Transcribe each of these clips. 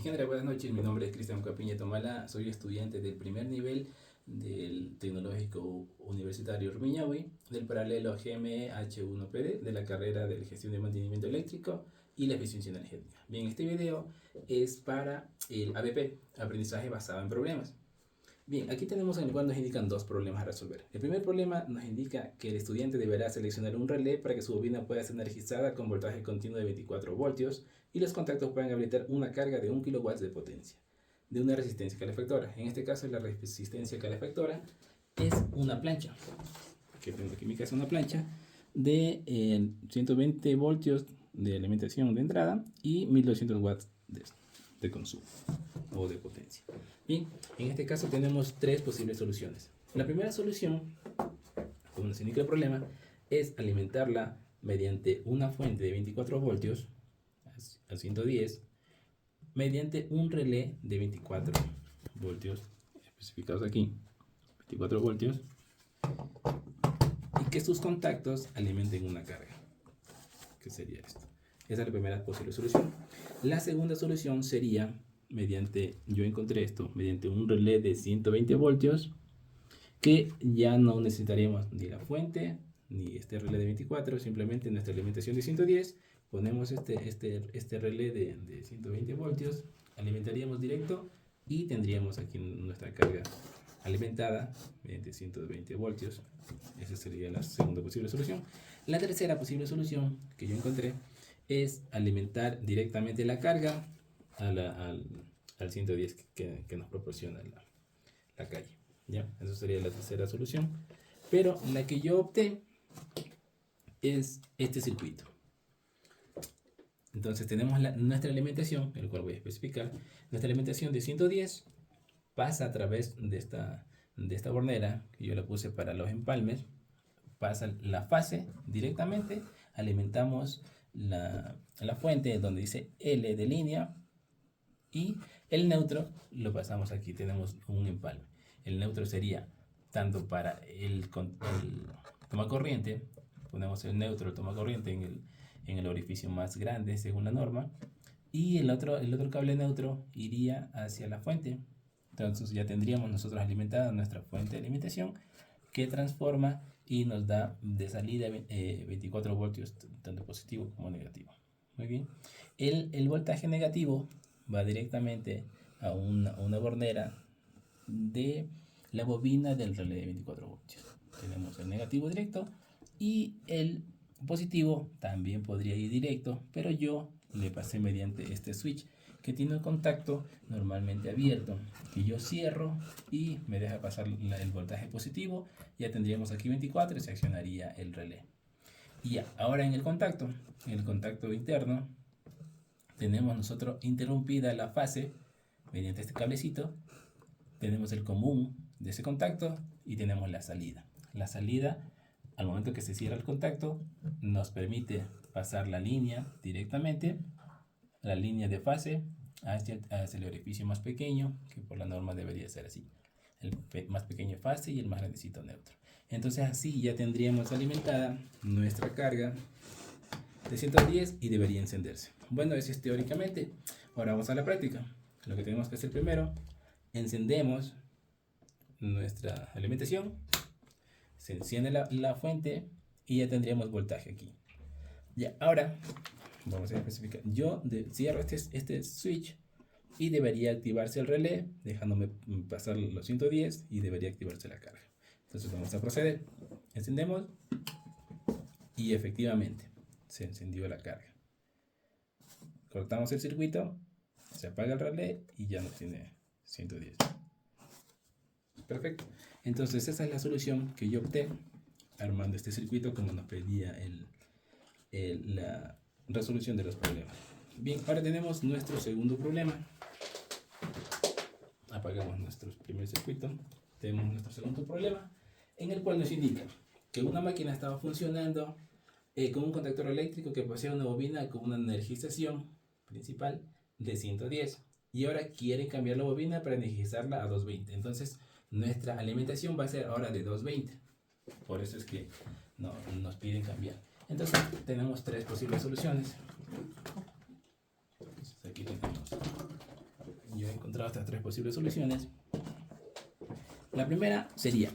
General, buenas noches. Mi nombre es Cristian Capiña Tomala. Soy estudiante del primer nivel del Tecnológico Universitario Rumiñahui, del paralelo GME H1PD de la carrera de Gestión de Mantenimiento Eléctrico y la Eficiencia Energética. Bien, este video es para el ABP, Aprendizaje Basado en Problemas. Bien, aquí tenemos en el cual nos indican dos problemas a resolver. El primer problema nos indica que el estudiante deberá seleccionar un relé para que su bobina pueda ser energizada con voltaje continuo de 24 voltios y los contactos puedan habilitar una carga de 1 kW de potencia de una resistencia calefactora. En este caso, la resistencia calefactora es una plancha, que tengo aquí en mi casa una plancha de 120 voltios de alimentación de entrada y 1200 watts de consumo o de potencia. Bien, en este caso tenemos tres posibles soluciones. La primera solución, como nos indica el problema, es alimentarla mediante una fuente de 24 voltios a 110 mediante un relé de 24 voltios especificados aquí, 24 voltios, y que sus contactos alimenten una carga. ¿Qué sería esto? Esa es la primera posible solución. La segunda solución sería yo encontré esto, mediante un relé de 120 voltios, que ya no necesitaríamos ni la fuente, ni este relé de 24, simplemente nuestra alimentación de 110, ponemos este relé de 120 voltios, alimentaríamos directo y tendríamos aquí nuestra carga alimentada mediante 120 voltios. Esa sería la segunda posible solución. La tercera posible solución que yo encontré es alimentar directamente la carga al 110 que nos proporciona la calle. ¿Ya? Eso sería la tercera solución. Pero la que yo opté es este circuito. Entonces tenemos nuestra alimentación, el cual voy a especificar. Nuestra alimentación de 110 pasa a través de esta bornera, que yo la puse para los empalmes, pasa la fase directamente, alimentamos la fuente donde dice L de línea, y el neutro lo pasamos aquí, tenemos un empalme. El neutro sería tanto para el tomacorriente, ponemos el neutro, el tomacorriente en el orificio más grande según la norma, y el otro cable neutro iría hacia la fuente. Entonces ya tendríamos nosotros alimentada nuestra fuente de alimentación, que transforma y nos da de salida 24 voltios, tanto positivo como negativo. Muy bien. El voltaje negativo va directamente a una bornera de la bobina del relé de 24 voltios. Tenemos el negativo directo y el positivo también podría ir directo, pero yo le pasé mediante este switch que tiene un contacto normalmente abierto, que yo cierro y me deja pasar el voltaje positivo. Ya tendríamos aquí 24 y se accionaría el relé. Y ya, ahora en el contacto interno, tenemos nosotros interrumpida la fase mediante este cablecito. Tenemos el común de ese contacto y tenemos la salida. La salida, al momento que se cierra el contacto, nos permite pasar la línea directamente, la línea de fase, hacia el orificio más pequeño, que por la norma debería ser así. El más pequeño fase y el más grandecito neutro. Entonces así ya tendríamos alimentada nuestra carga de 110 y debería encenderse. Bueno, eso es teóricamente. Ahora vamos a la práctica. Lo que tenemos que hacer primero, encendemos nuestra alimentación, se enciende la fuente y ya tendríamos voltaje aquí. Ya, ahora vamos a especificar. Yo cierro este switch y debería activarse el relé, dejándome pasar los 110 y debería activarse la carga. Entonces vamos a proceder. Encendemos y efectivamente se encendió la carga. Cortamos el circuito, se apaga el relé y ya no tiene 110. Perfecto. Entonces esa es la solución que yo opté armando este circuito como nos pedía la resolución de los problemas. Bien, ahora tenemos nuestro segundo problema. Apagamos nuestro primer circuito. Tenemos nuestro segundo problema, en el cual nos indica que una máquina estaba funcionando con un contactor eléctrico que posee una bobina con una energización principal de 110 y ahora quiere cambiar la bobina para energizarla a 220. Entonces nuestra alimentación va a ser ahora de 220. Por eso es que nos piden cambiar. Entonces tenemos tres posibles soluciones. Entonces aquí tenemos yo he encontrado estas tres posibles soluciones. La primera sería,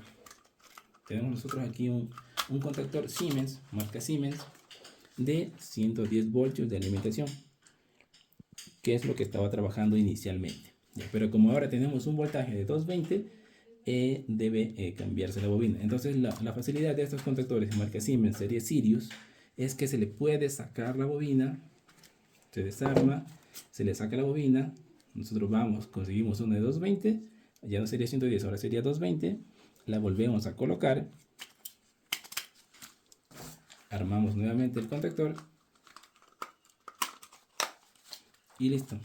tenemos nosotros aquí un contactor Siemens, marca Siemens, de 110 voltios de alimentación, que es lo que estaba trabajando inicialmente. Pero como ahora tenemos un voltaje de 220, debe cambiarse la bobina. Entonces la facilidad de estos contactores de marca Siemens, serie Sirius, es que se le puede sacar la bobina, se desarma, se le saca la bobina, nosotros vamos, conseguimos una de 220, ya no sería 110, ahora sería 220, la volvemos a colocar, armamos nuevamente el contactor y listo,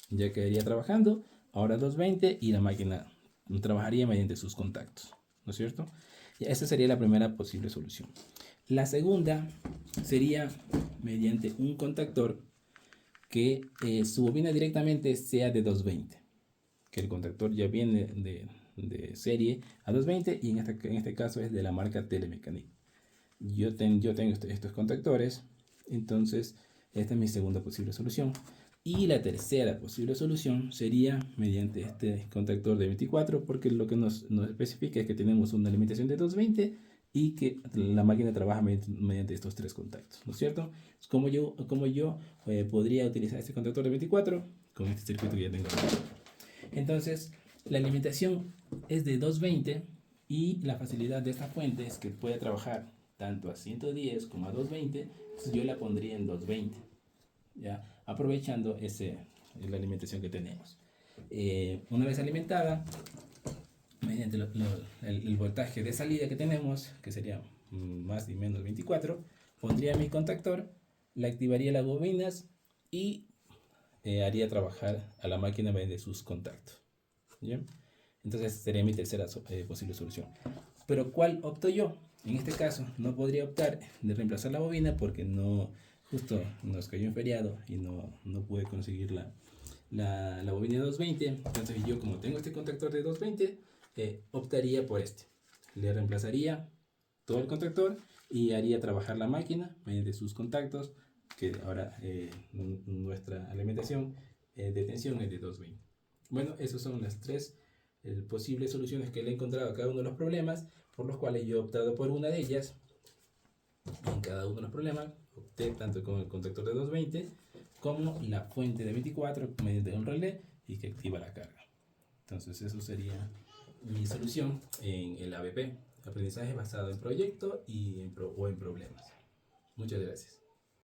ya quedaría trabajando, ahora 220 y la máquina trabajaría mediante sus contactos, ¿no es cierto? Y esa sería la primera posible solución. La segunda sería mediante un contactor que su bobina directamente sea de 220, que el contactor ya viene de serie a 220 y en este caso es de la marca Telemecanique. Yo tengo estos contactores, entonces esta es mi segunda posible solución. Y la tercera posible solución sería mediante este contactor de 24, porque lo que nos especifica es que tenemos una alimentación de 220 y que la máquina trabaja mediante estos tres contactos, ¿no es cierto? Como yo podría utilizar este contactor de 24 con este circuito que ya tengo. Entonces, la alimentación es de 220 y la facilidad de esta fuente es que puede trabajar tanto a 110 como a 220, entonces yo la pondría en 220, ¿ya? Aprovechando la alimentación que tenemos. Una vez alimentada, mediante el voltaje de salida que tenemos, que sería más y menos 24, pondría mi contactor, le activaría las bobinas y haría trabajar a la máquina mediante sus contactos. ¿Bien? Entonces sería mi tercera posible solución. Pero ¿cuál opto yo? En este caso no podría optar de reemplazar la bobina porque justo nos cayó en feriado y no pude conseguir la bobina de 220. Entonces yo, como tengo este contactor de 220, optaría por este. Le reemplazaría todo el contactor y haría trabajar la máquina mediante sus contactos, que ahora nuestra alimentación de tensión es de 220. Bueno, esas son las tres posibles soluciones que le he encontrado a cada uno de los problemas, por los cuales yo he optado por una de ellas. En cada uno de los problemas opté tanto con el contactor de 220 como la fuente de 24 mediante un relé y que activa la carga. Entonces eso sería mi solución en el ABP, aprendizaje basado en proyecto o en problemas. Muchas gracias.